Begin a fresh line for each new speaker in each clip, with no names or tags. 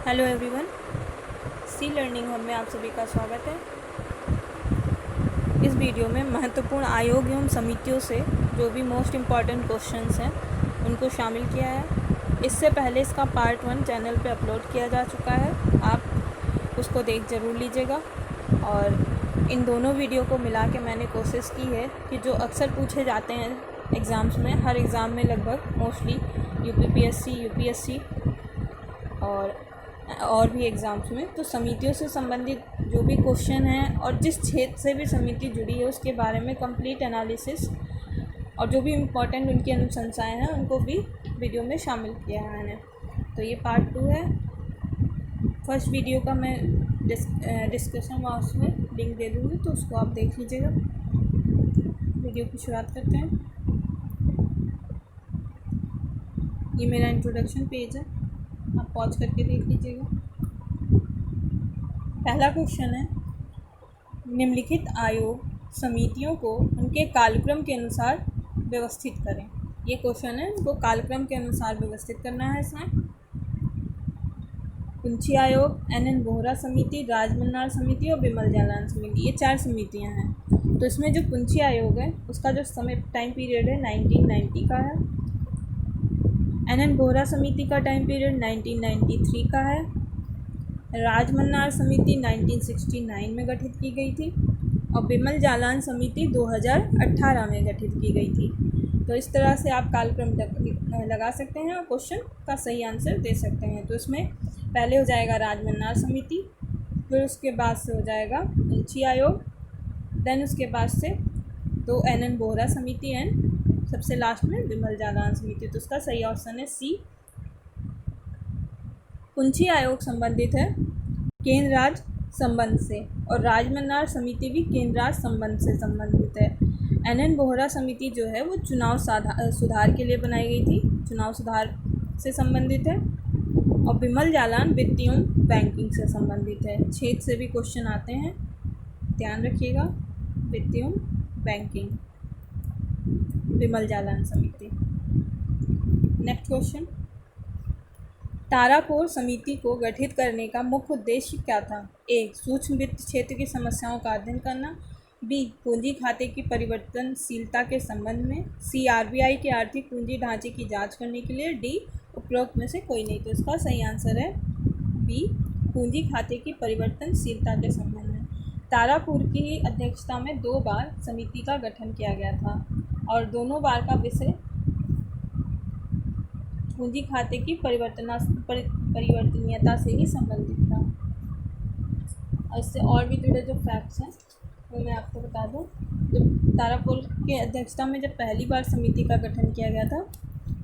Hello everyone, सी learning hub में आप सभी का स्वागत है। इस वीडियो में महत्वपूर्ण आयोग एवं समितियों से जो भी मोस्ट इम्पॉर्टेंट क्वेश्चंस हैं उनको शामिल किया है। इससे पहले इसका पार्ट 1 चैनल पे अपलोड किया जा चुका है, आप उसको देख ज़रूर लीजिएगा। और इन दोनों वीडियो को मिला के मैंने कोशिश की है कि जो अक्सर पूछे जाते हैं एग्ज़ाम्स में, हर एग्ज़ाम में लगभग मोस्टली यूपीपीएससी, यूपीएससी और भी एग्ज़ाम्स में, तो समितियों से संबंधित जो भी क्वेश्चन हैं और जिस क्षेत्र से भी समिति जुड़ी है उसके बारे में कंप्लीट एनालिसिस और जो भी इम्पोर्टेंट उनकी अनुशंसाएं हैं उनको भी वीडियो में शामिल किया है मैंने। तो ये पार्ट 2 है। फर्स्ट वीडियो का मैं डिस्कशन बॉक्स में लिंक दे दूँगी, तो उसको आप देख लीजिएगा। वीडियो की शुरुआत करते हैं। ये मेरा इंट्रोडक्शन पेज है, आप पॉज करके देख लीजिएगा। पहला क्वेश्चन है, निम्नलिखित आयोग समितियों को उनके कालक्रम के अनुसार व्यवस्थित करें। ये क्वेश्चन है, उनको कालक्रम के अनुसार व्यवस्थित करना है। इसमें कुंची आयोग, NN बोहरा समिति, राजमन्नार समिति और बिमल जालान समिति, ये 4 समितियां हैं। तो इसमें जो कुंची आयोग है उसका जो समय टाइम पीरियड है 1990 का है। NN बोहरा समिति का टाइम पीरियड 1993 का है। राजमन्नार समिति 1969 में गठित की गई थी और बिमल जालान समिति 2018 में गठित की गई थी। तो इस तरह से आप कालक्रम लगा सकते हैं और क्वेश्चन का सही आंसर दे सकते हैं। तो इसमें पहले हो जाएगा राजमन्नार समिति, फिर उसके बाद से हो जाएगा कुंची आयोग, देन उसके बाद से 2 NN बोहरा समिति एंड सबसे लास्ट में बिमल जालान समिति। तो उसका सही ऑप्शन है सी। कुंची आयोग संबंधित है केंद्र राज्य संबंध से और राजमन्नार समिति भी केंद्र राज्य संबंध से संबंधित है। NN बोहरा समिति जो है वो चुनाव सुधार के लिए बनाई गई थी, चुनाव सुधार से संबंधित है। और बिमल जालान वित्तीय बैंकिंग से संबंधित है। क्षेत्र से भी क्वेश्चन आते हैं, ध्यान रखिएगा। वित्तीय बैंकिंग, बिमल जालान समिति। नेक्स्ट क्वेश्चन, तारापुर समिति को गठित करने का मुख्य उद्देश्य क्या था? ए, सूक्ष्म वित्त क्षेत्र की समस्याओं का अध्ययन करना। बी, पूंजी खाते की परिवर्तनशीलता के संबंध में। सी, RBI के आर्थिक पूंजी ढांचे की जांच करने के लिए। डी, उपरोक्त में से कोई नहीं। तो इसका सही आंसर है बी, पूंजी खाते की परिवर्तनशीलता के संबंध में। तारापुर की अध्यक्षता में 2 बार समिति का गठन किया गया था और दोनों बार का विषय पूंजी खाते की परिवर्तनीयता से ही संबंधित था। और इससे और भी जुड़े जो फैक्ट्स हैं वो मैं आपको बता दूं। जब तारापुर के अध्यक्षता में जब पहली बार समिति का गठन किया गया था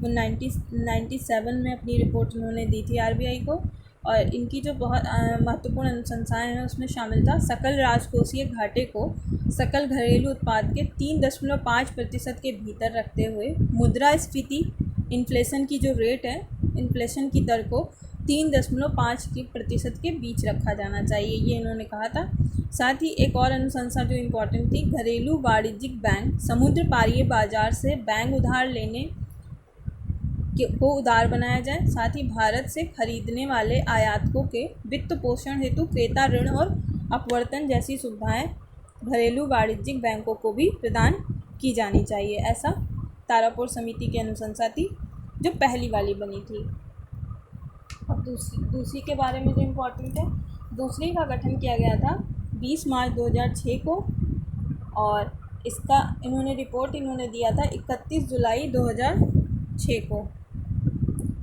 वो 1997 में अपनी रिपोर्ट उन्होंने दी थी RBI को। और इनकी जो बहुत महत्वपूर्ण अनुशंसाएं हैं उसमें शामिल था सकल राजकोषीय घाटे को सकल घरेलू उत्पाद के 3.5% के भीतर रखते हुए मुद्रास्फीति इन्फ्लेशन की जो रेट है, इन्फ्लेशन की दर को 3.5% के बीच रखा जाना चाहिए, ये इन्होंने कहा था। साथ ही एक और अनुशंसा जो इम्पोर्टेंट थी, घरेलू वाणिज्यिक बैंक समुद्र पारीय बाजार से बैंक उधार लेने को उदार बनाया जाए। साथ ही भारत से खरीदने वाले आयातकों के वित्त पोषण हेतु क्रेता ऋण और अपवर्तन जैसी सुविधाएं घरेलू वाणिज्यिक बैंकों को भी प्रदान की जानी चाहिए। ऐसा तारापुर समिति की अनुशंसा थी जो पहली वाली बनी थी। अब दूसरी के बारे में जो इम्पोर्टेंट है, दूसरी का गठन किया गया था 20 मार्च 2006 को और इसका रिपोर्ट दिया था 31 जुलाई 2006 को।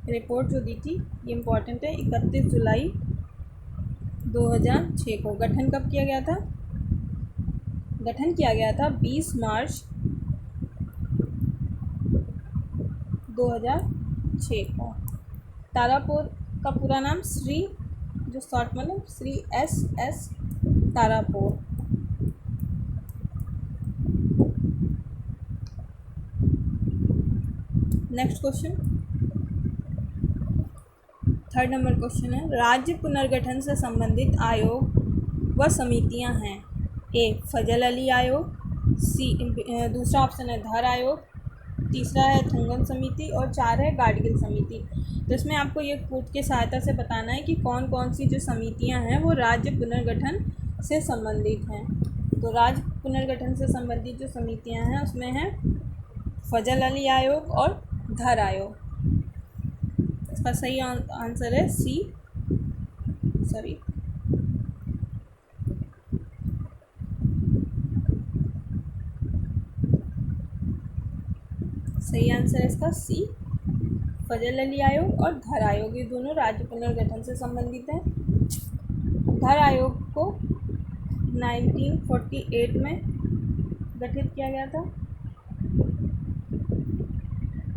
रिपोर्ट जो दी थी ये इम्पोर्टेंट है, 31 जुलाई 2006 को। गठन कब किया गया था? गठन किया गया था 20 मार्च 2006 को। तारापुर का पूरा नाम श्री, जो शॉर्ट मतलब Shri SS Tarapur. Next question, 3rd number question है, राज्य पुनर्गठन से संबंधित आयोग व समितियां हैं। ए, फजल अली आयोग। सी, दूसरा ऑप्शन है धर आयोग। तीसरा है थुंगन समिति और 4 है गाडगिल समिति। तो इसमें आपको ये कोड की सहायता से बताना है कि कौन कौन सी जो समितियां हैं वो राज्य पुनर्गठन से संबंधित हैं। तो राज्य पुनर्गठन से संबंधित जो समितियां हैं उसमें है फजल अली आयोग और धर आयोग। इसका सही आंसर है सी, सॉरी सही आंसर है इसका सी, फजल अली आयोग और धर आयोग, ये दोनों राज्य पुनर्गठन से संबंधित हैं। धर आयोग को 1948 में गठित किया गया था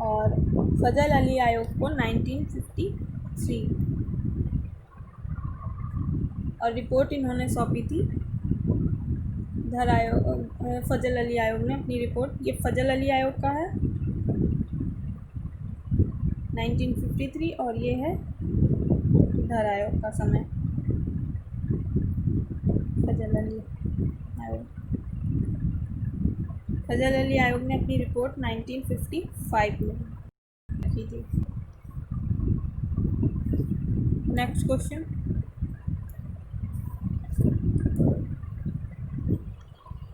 और फजल अली आयोग को 1953, और रिपोर्ट इन्होंने सौंपी थी धर आयोग, फजल अली आयोग ने अपनी रिपोर्ट, ये फजल अली आयोग का है 1953 और ये है धर आयोग का समय। फजल अली आयोग ने अपनी रिपोर्ट 1955 में की थी। नेक्स्ट क्वेश्चन,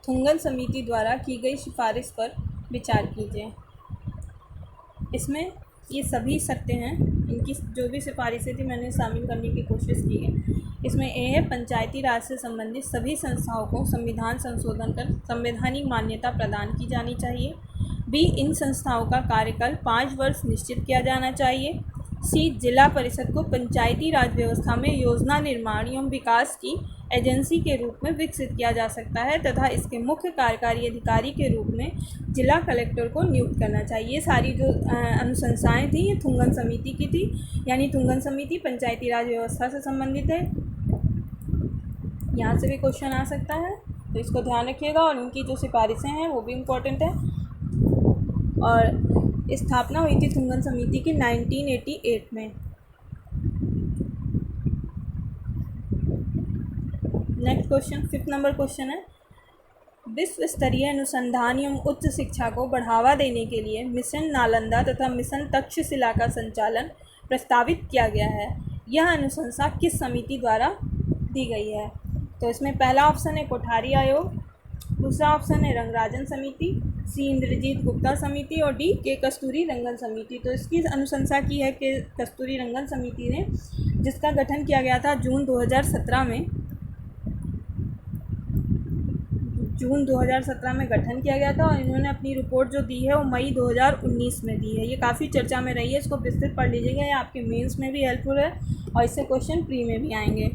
थुंगन समिति द्वारा की गई सिफारिश पर विचार कीजिए। इसमें ये सभी सत्य हैं, इनकी जो भी सिफारिशें थी मैंने शामिल करने की कोशिश की है। इसमें ए है पंचायती राज से संबंधित सभी संस्थाओं को संविधान संशोधन कर संवैधानिक मान्यता प्रदान की जानी चाहिए। बी, इन संस्थाओं का कार्यकाल 5 वर्ष निश्चित किया जाना चाहिए। सी, जिला परिषद को पंचायती राज व्यवस्था में योजना निर्माण एवं विकास की एजेंसी के रूप में विकसित किया जा सकता है तथा इसके मुख्य कार्यकारी अधिकारी के रूप में जिला कलेक्टर को नियुक्त करना चाहिए। ये सारी जो अनुशंसाएं थी ये थुंगन समिति की थी, यानी थुंगन समिति पंचायती राज व्यवस्था से संबंधित है। यहाँ से भी क्वेश्चन आ सकता है, तो इसको ध्यान रखिएगा। और उनकी जो सिफारिशें हैं वो भी इम्पोर्टेंट है। और स्थापना हुई थी थुंगन समिति की 1988 में। Next question, 5th number question है, विश्व स्तरीय अनुसंधान एवं उच्च शिक्षा को बढ़ावा देने के लिए मिशन नालंदा तथा मिशन तक्षशिला का संचालन प्रस्तावित किया गया है। यह अनुशंसा किस समिति द्वारा दी गई है? तो इसमें पहला ऑप्शन है कोठारी आयोग, दूसरा ऑप्शन है रंगराजन समिति, सी इंद्रजीत गुप्ता समिति और डी के कस्तूरी रंगन समिति। तो इसकी अनुशंसा की है कि कस्तूरी रंगन समिति ने, जिसका गठन किया गया था जून 2017 में। जून 2017 में गठन किया गया था और इन्होंने अपनी रिपोर्ट जो दी है वो मई 2019 में दी है। ये काफ़ी चर्चा में रही है, इसको विस्तृत पढ़ लीजिएगा, ये आपके मेंस में भी हेल्पफुल है और इससे क्वेश्चन प्री में भी आएंगे।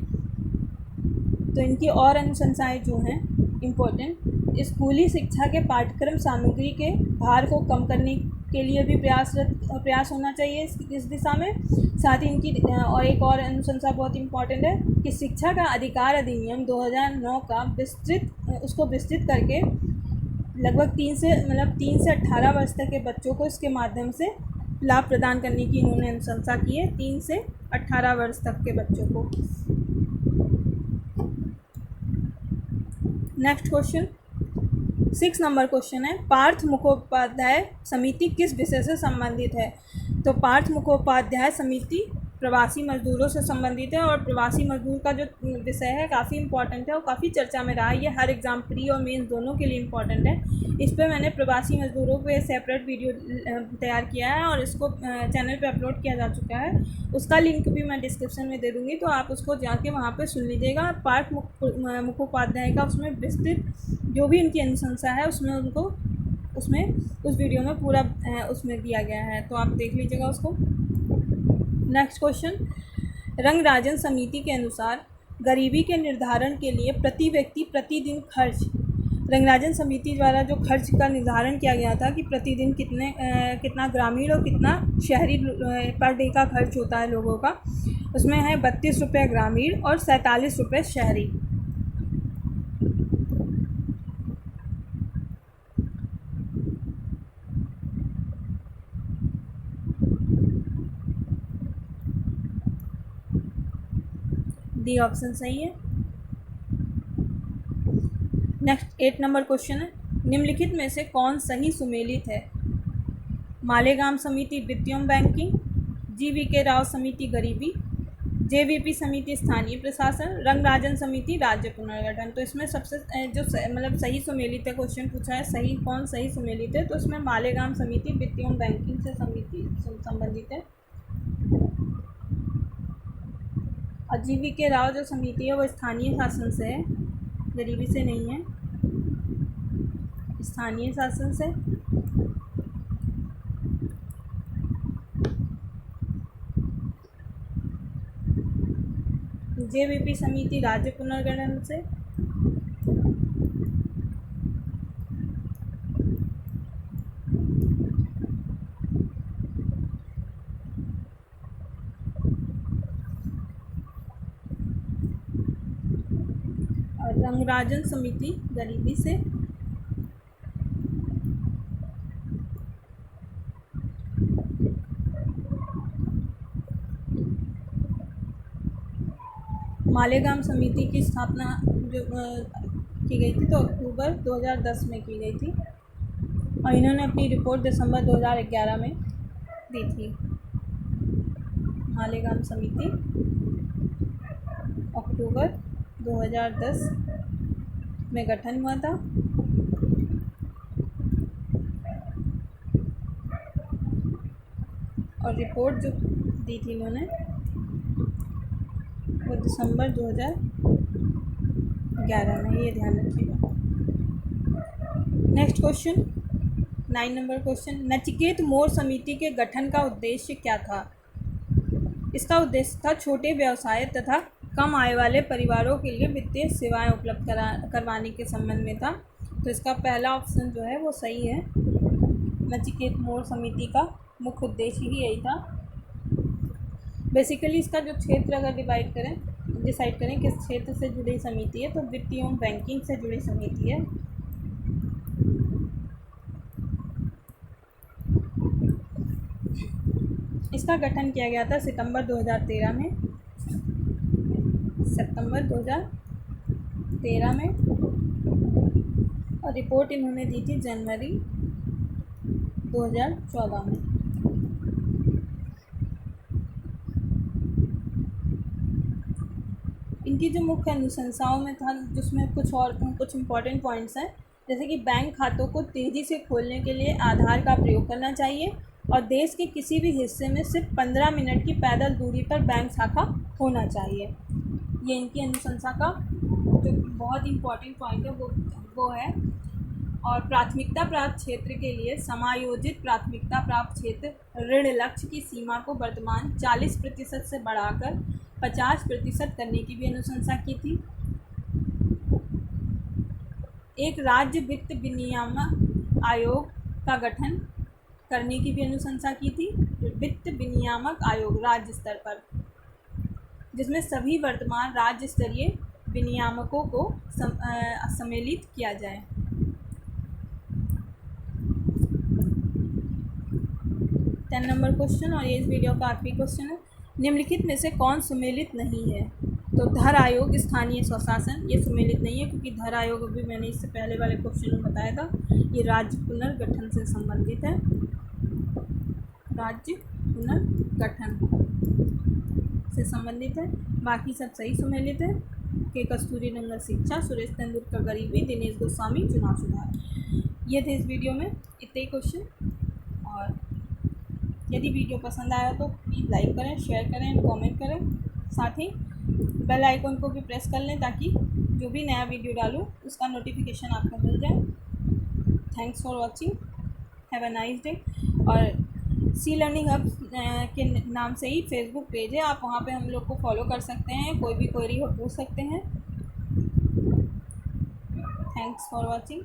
तो इनकी और अनुशंसाएं जो हैं इम्पोर्टेंट, स्कूली शिक्षा के पाठ्यक्रम सामग्री के भार को कम करने के लिए भी प्रयास होना चाहिए इस दिशा में। साथ ही इनकी और एक और अनुशंसा बहुत इम्पॉर्टेंट है कि शिक्षा का अधिकार अधिनियम 2009 का विस्तृत करके लगभग 3 से 18 वर्ष तक के बच्चों को इसके माध्यम से लाभ प्रदान करने की इन्होंने अनुशंसा की है, 3 से 18 वर्ष तक के बच्चों को। नेक्स्ट क्वेश्चन, 6 नंबर क्वेश्चन है, पार्थ मुखोपाध्याय समिति किस विषय से संबंधित है? तो पार्थ मुखोपाध्याय समिति प्रवासी मजदूरों से संबंधित है और प्रवासी मजदूर का जो विषय है काफ़ी इंपॉर्टेंट है और काफ़ी चर्चा में रहा है। ये हर एग्ज़ाम प्री और मेंस दोनों के लिए इम्पॉर्टेंट है। इस पर मैंने प्रवासी मजदूरों पे सेपरेट वीडियो तैयार किया है और इसको चैनल पे अपलोड किया जा चुका है। उसका लिंक भी मैं डिस्क्रिप्शन में दे दूँगी, तो आप उसको जाके वहाँ पे सुन लीजिएगा। पार्थ मुखोपाध्याय का उसमें विस्तृत जो भी उनकी अनुशंसा है उसमें उस वीडियो में पूरा उसमें दिया गया है, तो आप देख लीजिएगा उसको। नेक्स्ट क्वेश्चन, रंगराजन समिति के अनुसार गरीबी के निर्धारण के लिए प्रति व्यक्ति प्रतिदिन खर्च, रंगराजन समिति द्वारा जो खर्च का निर्धारण किया गया था कि प्रतिदिन कितना ग्रामीण और कितना शहरी पर डे का खर्च होता है लोगों का, उसमें है 32 रुपये ग्रामीण और 47 रुपये शहरी। डी ऑप्शन सही है। नेक्स्ट 8 नंबर क्वेश्चन है, निम्नलिखित में से कौन सही सुमेलित है? मालेगांव समिति वित्तीयम बैंकिंग, GVK राव समिति गरीबी, JVP समिति स्थानीय प्रशासन, रंगराजन समिति राज्य पुनर्गठन। तो इसमें सबसे जो मतलब सही सुमेलित है, क्वेश्चन पूछा है सही कौन सही सुमेलित है, तो इसमें मालेगांव समिति वित्तीयम बैंकिंग से संबंधित है। और GVK राव जो समिति है वो स्थानीय शासन से है, गरीबी से नहीं है, स्थानीय शासन से। JVP समिति राज्य पुनर्गठन से। और रंगराजन समिति गरीबी से। मालेगांव समिति की स्थापना जो की गई थी तो अक्टूबर 2010 में की गई थी और इन्होंने अपनी रिपोर्ट दिसंबर 2011 में दी थी। मालेगांव समिति अक्टूबर 2010 में गठन हुआ था। और रिपोर्ट जो दी थी इन्होंने वो दिसंबर 2011 में, ये ध्यान रखिएगा। Next question 9 number question, Nachiket Mor समिति के गठन का उद्देश्य क्या था? इसका उद्देश्य था छोटे व्यवसाय तथा कम आय वाले परिवारों के लिए वित्तीय सेवाएं उपलब्ध करवाने के संबंध में था। तो इसका पहला ऑप्शन जो है वो सही है, नचिकेत मोर समिति का मुख्य उद्देश्य ही यही था। बेसिकली इसका जो क्षेत्र अगर डिसाइड करें किस क्षेत्र से जुड़ी समिति है तो वित्तीय एवं बैंकिंग से जुड़ी समिति है। इसका गठन किया गया था सितंबर 2013 में, और रिपोर्ट इन्होंने दी थी जनवरी 2014 में। इनकी जो मुख्य अनुशंसाओं में था जिसमें कुछ इम्पॉर्टेंट पॉइंट्स हैं, जैसे कि बैंक खातों को तेज़ी से खोलने के लिए आधार का प्रयोग करना चाहिए और देश के किसी भी हिस्से में सिर्फ 15 मिनट की पैदल दूरी पर बैंक शाखा होना चाहिए। ये इनकी अनुशंसा का जो बहुत इम्पॉर्टेंट पॉइंट है वो है। और प्राथमिकता प्राप्त क्षेत्र के लिए समायोजित प्राथमिकता प्राप्त क्षेत्र ऋण लक्ष्य की सीमा को वर्तमान 40% से बढ़ाकर 50% करने की भी अनुशंसा की थी। एक राज्य वित्त विनियामक आयोग का गठन करने की भी अनुशंसा की थी, वित्त विनियामक आयोग राज्य स्तर पर, जिसमें सभी वर्तमान राज्य स्तरीय विनियामकों को सम्मिलित किया जाए। 10 नंबर क्वेश्चन, और ये इस वीडियो का आखिरी क्वेश्चन है, निम्नलिखित में से कौन सम्मिलित नहीं है? तो धर आयोग स्थानीय स्वशासन ये सम्मिलित नहीं है, क्योंकि धर आयोग अभी मैंने इससे पहले वाले क्वेश्चन में बताया था ये राज्य पुनर्गठन से संबंधित है, राज्य पुनर्गठन से संबंधित है। बाकी सब सही सम्मिलित है। के कस्तूरी रंगन शिक्षा, सुरेश तेंदुलकर गरीबी, दिनेश गोस्वामी चुनाव सुधार। ये थे इस वीडियो में इतने ही क्वेश्चन। और यदि वीडियो पसंद आया तो प्लीज़ लाइक करें, शेयर करें, कमेंट करें, साथ ही बेल आइकन को भी प्रेस कर लें ताकि जो भी नया वीडियो डालूँ उसका नोटिफिकेशन आपको मिल जाए। Thanks for watching, have a nice day. और सी लर्निंग हब के नाम से ही फेसबुक पेज है, आप वहाँ पे हम लोग को फॉलो कर सकते हैं, कोई भी क्वेरी हो पूछ सकते हैं। Thanks for watching.